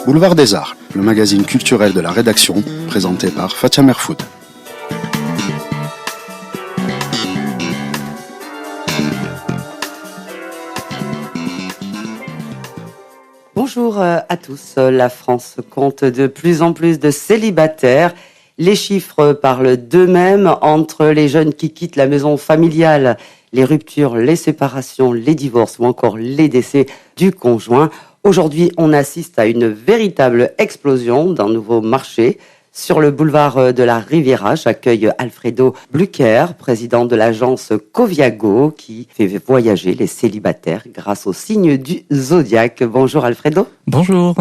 Boulevard des Arts, le magazine culturel de la rédaction, présenté par Fatia Merfoud. Bonjour à tous. La France compte de plus en plus de célibataires. Les chiffres parlent d'eux-mêmes entre les jeunes qui quittent la maison familiale, les ruptures, les séparations, les divorces ou encore les décès du conjoint. Aujourd'hui, on assiste à une véritable explosion d'un nouveau marché. Sur le boulevard de la Riviera, j'accueille Alfredo Blucher, président de l'agence Coviago, qui fait voyager les célibataires grâce au signe du zodiaque. Bonjour Alfredo. Bonjour.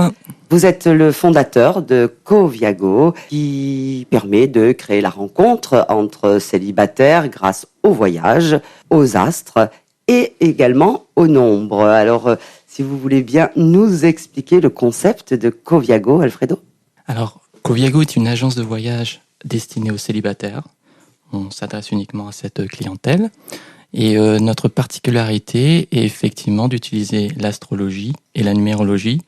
Vous êtes le fondateur de Coviago, qui permet de créer la rencontre entre célibataires grâce au voyage, aux astres et également au nombre. Alors, si vous voulez bien nous expliquer le concept de Coviago, Alfredo. Alors, Coviago est une agence de voyage destinée aux célibataires. On s'adresse uniquement à cette clientèle. Et notre particularité est effectivement d'utiliser l'astrologie et la numérologie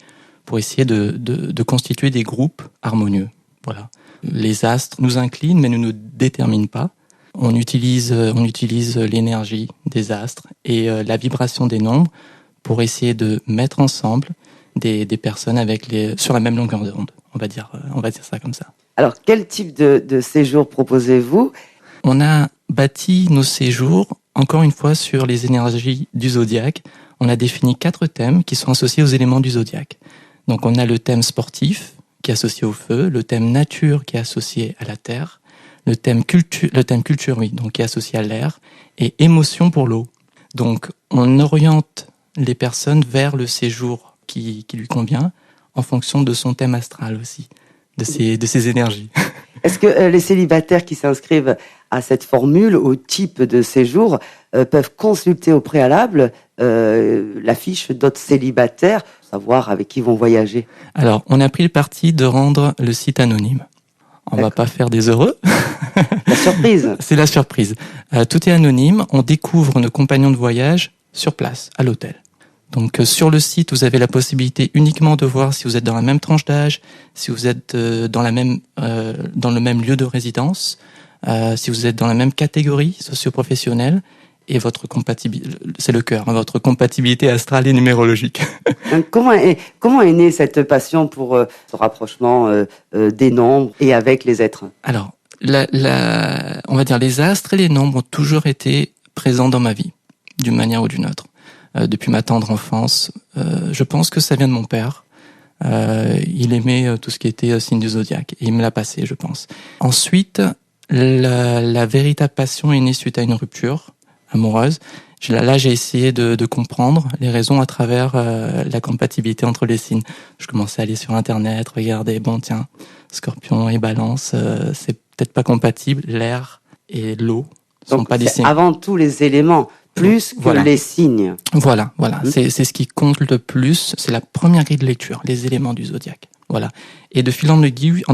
pour essayer de constituer des groupes harmonieux. Voilà. Les astres nous inclinent, mais ne nous déterminent pas. On utilise l'énergie des astres et la vibration des nombres pour essayer de mettre ensemble des personnes sur la même longueur d'onde. On va dire ça comme ça. Alors, quel type de séjour proposez-vous ? On a bâti nos séjours, encore une fois, sur les énergies du zodiaque. On a défini 4 thèmes qui sont associés aux éléments du zodiaque. Donc, on a le thème sportif, qui est associé au feu, le thème nature, qui est associé à la terre, le thème culture, donc qui est associé à l'air, et émotion pour l'eau. Donc, on oriente les personnes vers le séjour qui lui convient, en fonction de son thème astral aussi, de ses énergies. Est-ce que les célibataires qui s'inscrivent à cette formule, au type de séjour, peuvent consulter au préalable la fiche d'autres célibataires, savoir avec qui ils vont voyager ? Alors, on a pris le parti de rendre le site anonyme. On va pas faire des heureux. La surprise. C'est la surprise. Tout est anonyme. On découvre nos compagnons de voyage sur place, à l'hôtel. Donc sur le site, vous avez la possibilité uniquement de voir si vous êtes dans la même tranche d'âge, si vous êtes dans le même lieu de résidence, si vous êtes dans la même catégorie socio-professionnelle et votre compatibilité astrale et numérologique. Comment est née cette passion pour ce rapprochement des nombres et avec les êtres ? Alors, on va dire les astres et les nombres ont toujours été présents dans ma vie, d'une manière ou d'une autre. Depuis ma tendre enfance. Je pense que ça vient de mon père. Il aimait tout ce qui était signe du zodiaque. Et il me l'a passé, je pense. Ensuite, la véritable passion est née suite à une rupture amoureuse. Là, j'ai essayé de comprendre les raisons à travers la compatibilité entre les signes. Je commençais à aller sur Internet, regarder, Scorpion et Balance, c'est peut-être pas compatible. L'air et l'eau sont pas des signes. Avant tout les éléments. Plus que les signes. Voilà. C'est ce qui compte le plus. C'est la première grille de lecture, les éléments du zodiaque. Voilà. Et de fil en aiguille,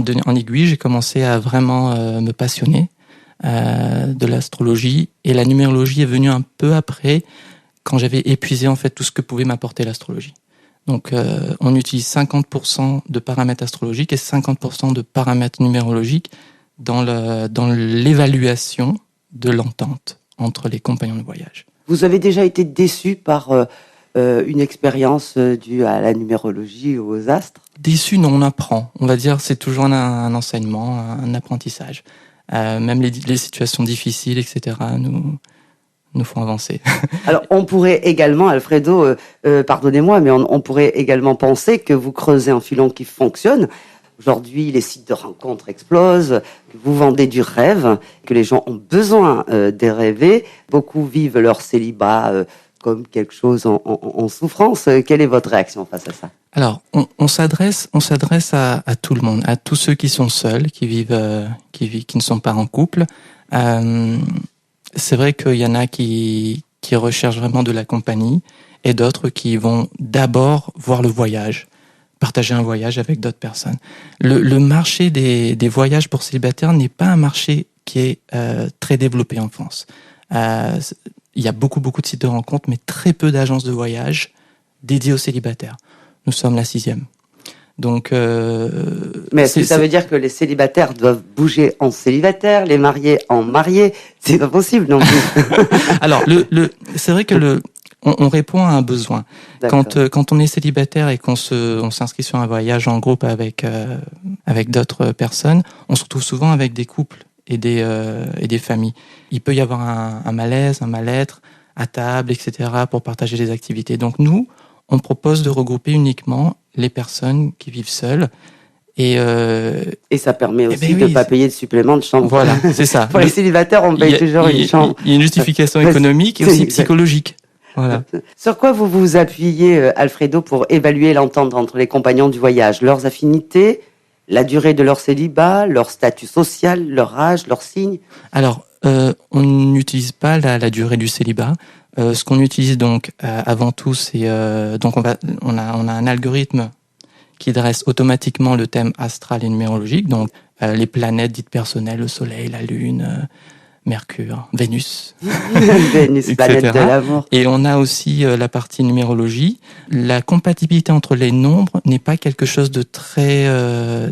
j'ai commencé à vraiment me passionner de l'astrologie. Et la numérologie est venue un peu après, quand j'avais épuisé en fait tout ce que pouvait m'apporter l'astrologie. Donc, on utilise 50% de paramètres astrologiques et 50% de paramètres numérologiques dans l'évaluation de l'entente entre les compagnons de voyage. Vous avez déjà été déçu par une expérience due à la numérologie ou aux astres ? Déçu, non, on apprend. On va dire c'est toujours un enseignement, un apprentissage. Même les situations difficiles, etc., nous font avancer. Alors, on pourrait également, Alfredo, pardonnez-moi, mais on pourrait également penser que vous creusez un filon qui fonctionne. Aujourd'hui, les sites de rencontres explosent, que vous vendez du rêve, que les gens ont besoin de rêver. Beaucoup vivent leur célibat comme quelque chose en souffrance. Quelle est votre réaction face à ça ? Alors, on s'adresse à tout le monde, à tous ceux qui sont seuls, qui ne sont pas en couple. C'est vrai qu'il y en a qui recherchent vraiment de la compagnie et d'autres qui vont d'abord voir le voyage. Partager un voyage avec d'autres personnes. Le marché des voyages pour célibataires n'est pas un marché qui est très développé en France. Il y a beaucoup de sites de rencontres, mais très peu d'agences de voyage dédiées aux célibataires. Nous sommes la 6e. Donc, mais est-ce que ça veut dire que les célibataires doivent bouger en célibataire, les mariés en mariés? C'est pas possible non plus. Alors, c'est vrai que on répond à un besoin. Quand on est célibataire et on s'inscrit sur un voyage en groupe avec d'autres personnes, on se retrouve souvent avec des couples et des familles. Il peut y avoir un malaise, un mal-être à table, etc., pour partager des activités. Donc nous, on propose de regrouper uniquement les personnes qui vivent seules. Et ça permet aussi de ne pas payer de supplément de chambre. Voilà, c'est ça. Pour les célibataires, on paye toujours une chambre. Il y a une justification économique et aussi psychologique. Voilà. Sur quoi vous vous appuyez, Alfredo, pour évaluer l'entente entre les compagnons du voyage? Leurs affinités, la durée de leur célibat, leur statut social, leur âge, leurs signes? Alors, on n'utilise pas la durée du célibat. Ce qu'on utilise donc avant tout, c'est donc on a un algorithme qui dresse automatiquement le thème astral et numérologique, donc les planètes dites personnelles, le Soleil, la Lune, Mercure, Vénus, Vénus, planète de l'amour. Et on a aussi la partie numérologie. La compatibilité entre les nombres n'est pas quelque chose de très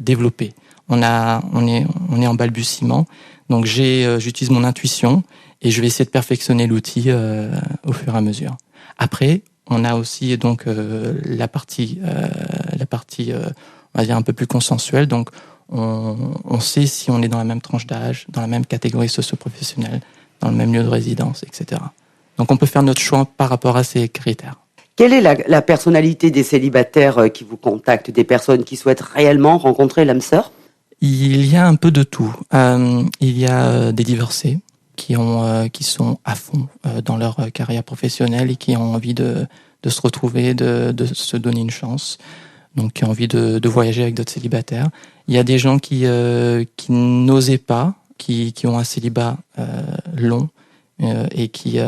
développé. On est en balbutiement, donc j'utilise mon intuition et je vais essayer de perfectionner l'outil au fur et à mesure. Après, on a aussi donc la partie on va dire un peu plus consensuelle, donc on sait si on est dans la même tranche d'âge, dans la même catégorie socio-professionnelle, dans le même lieu de résidence, etc. Donc on peut faire notre choix par rapport à ces critères. Quelle est la personnalité des célibataires qui vous contactent, des personnes qui souhaitent réellement rencontrer l'âme sœur? Il y a un peu de tout. Il y a des divorcés qui sont à fond dans leur carrière professionnelle et qui ont envie de se retrouver, de se donner une chance. Donc qui ont envie de voyager avec d'autres célibataires. Il y a des gens qui n'osaient pas, qui ont un célibat long et qui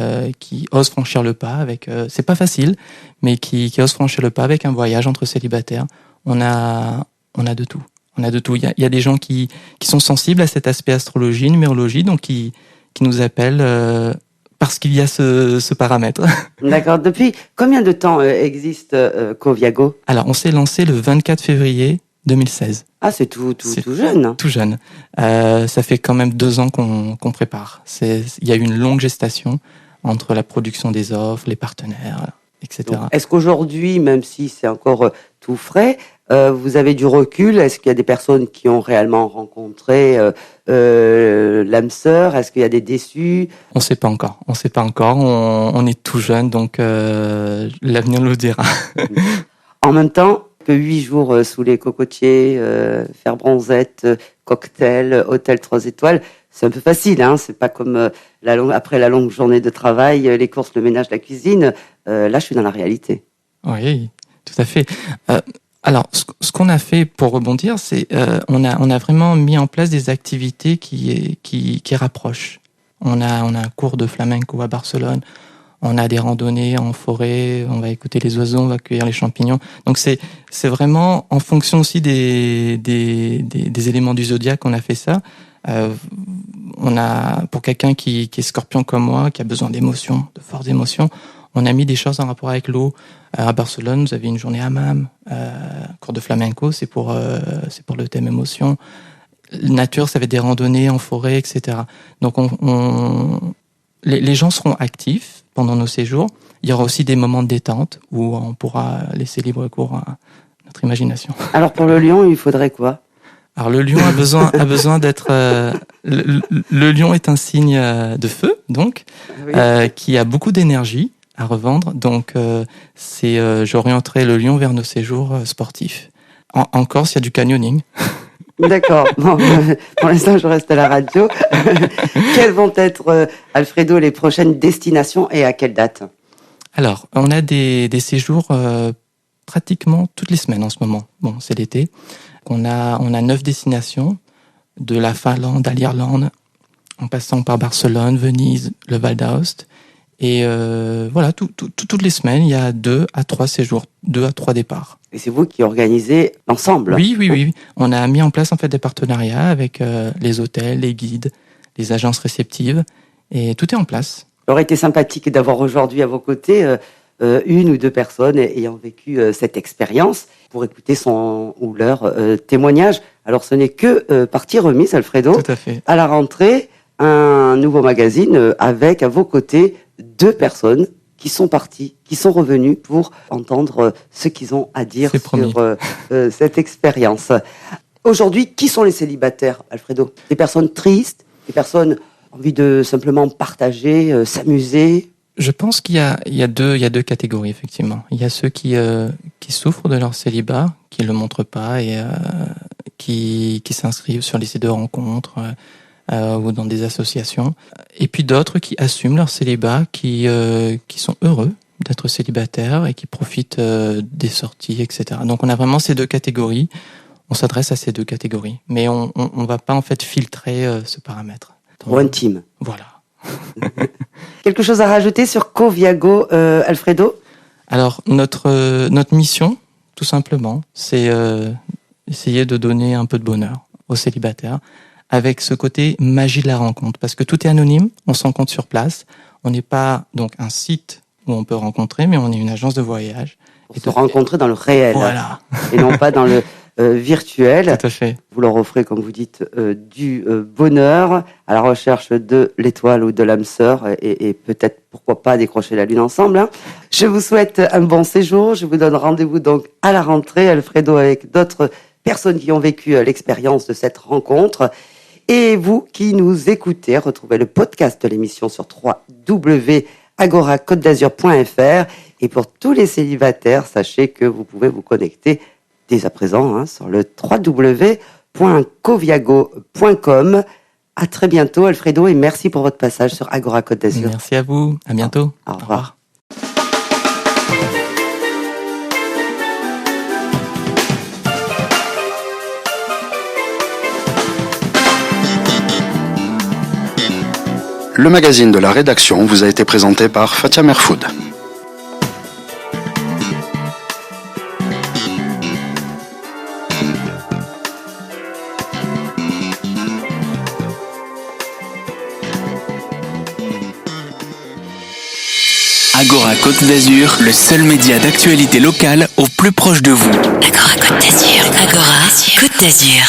osent franchir le pas avec. C'est pas facile, mais qui osent franchir le pas avec un voyage entre célibataires. On a de tout. On a de tout. Il y a des gens qui sont sensibles à cet aspect astrologie, numérologie, donc qui nous appellent parce qu'il y a ce paramètre. D'accord. Depuis combien de temps existe Coviago? Alors, on s'est lancé le 24 février 2016. Ah, c'est tout jeune. Tout jeune. Ça fait quand même 2 ans qu'on prépare. Il y a eu une longue gestation entre la production des offres, les partenaires, etc. Donc, est-ce qu'aujourd'hui, même si c'est encore tout frais, vous avez du recul? Est-ce qu'il y a des personnes qui ont réellement rencontré l'âme sœur? Est-ce qu'il y a des déçus? On ne sait pas encore. On est tout jeune, donc l'avenir nous le dira. En même temps, que 8 jours sous les cocotiers, faire bronzette, cocktail, hôtel 3 étoiles, c'est un peu facile, hein. C'est pas comme après la longue journée de travail, les courses, le ménage, la cuisine. Là, je suis dans la réalité. Oui, tout à fait. Alors, ce qu'on a fait pour rebondir, c'est on a vraiment mis en place des activités qui rapprochent. On a un cours de flamenco à Barcelone. On a des randonnées en forêt, on va écouter les oiseaux, on va cueillir les champignons. Donc c'est vraiment en fonction aussi des éléments du zodiaque qu'on a fait ça. On a, pour quelqu'un qui est scorpion comme moi, qui a besoin d'émotions, de fortes émotions, on a mis des choses en rapport avec l'eau. À Barcelone, vous avez une journée hammam, cours de flamenco, c'est pour le thème émotion. Nature, ça va être des randonnées en forêt, etc. Donc les gens seront actifs pendant nos séjours. Il y aura aussi des moments de détente où on pourra laisser libre cours à notre imagination. Alors pour le lion, il faudrait quoi? Alors le lion a besoin d'être. Le lion est un signe de feu, donc oui. Qui a beaucoup d'énergie à revendre. Donc j'orienterai le lion vers nos séjours sportifs. En Corse, il y a du canyoning. D'accord. Bon, pour l'instant, je reste à la radio. Quelles vont être, Alfredo, les prochaines destinations et à quelle date? Alors, on a des séjours pratiquement toutes les semaines en ce moment. Bon, c'est l'été. On a 9 destinations, de la Finlande à l'Irlande, en passant par Barcelone, Venise, le Val d'Aoste. Et voilà, toutes les semaines, il y a 2 à 3 séjours, 2 à 3 départs. Et c'est vous qui organisez l'ensemble? Oui. On a mis en place en fait des partenariats avec les hôtels, les guides, les agences réceptives, et tout est en place. Il aurait été sympathique d'avoir aujourd'hui à vos côtés une ou deux personnes ayant vécu cette expérience pour écouter son ou leur témoignage. Alors ce n'est que partie remise, Alfredo. Tout à fait. À la rentrée, un nouveau magazine avec à vos côtés 2 personnes qui sont parties, qui sont revenues pour entendre ce qu'ils ont à dire sur cette expérience. Aujourd'hui, qui sont les célibataires, Alfredo? Des personnes tristes, des personnes envie de simplement partager, s'amuser? Je pense qu'il y a deux catégories, effectivement. Il y a ceux qui souffrent de leur célibat, qui le montrent pas et qui s'inscrivent sur les sites de rencontres ou dans des associations. Et puis d'autres qui assument leur célibat, qui sont heureux d'être célibataires et qui profitent des sorties, etc. Donc on a vraiment ces 2 catégories. On s'adresse à ces 2 catégories, mais on va pas en fait filtrer ce paramètre. Trop intime. Voilà. Quelque chose à rajouter sur Coviago, Alfredo? Alors notre mission, tout simplement, c'est essayer de donner un peu de bonheur aux célibataires, avec ce côté magie de la rencontre, parce que tout est anonyme, on se rencontre sur place. On n'est pas donc un site où on peut rencontrer, mais on est une agence de voyage. Pour se rencontrer dans le réel, voilà, et non pas dans le virtuel. Tout à fait. Vous leur offrez, comme vous dites, du bonheur à la recherche de l'étoile ou de l'âme sœur et peut-être, pourquoi pas, décrocher la lune ensemble. Hein. Je vous souhaite un bon séjour. Je vous donne rendez-vous donc à la rentrée, Alfredo, avec d'autres personnes qui ont vécu l'expérience de cette rencontre. Et vous qui nous écoutez, retrouvez le podcast de l'émission sur www.agoracôte-d'azur.fr. Et pour tous les célibataires, sachez que vous pouvez vous connecter dès à présent sur le www.coviago.com. À très bientôt, Alfredo, et merci pour votre passage sur Agora Côte d'Azur. Merci à vous. À bientôt. Au revoir. Le magazine de la rédaction vous a été présenté par Fatia Merfoud. Agora Côte d'Azur, le seul média d'actualité locale au plus proche de vous. Agora Côte d'Azur. Agora Côte d'Azur.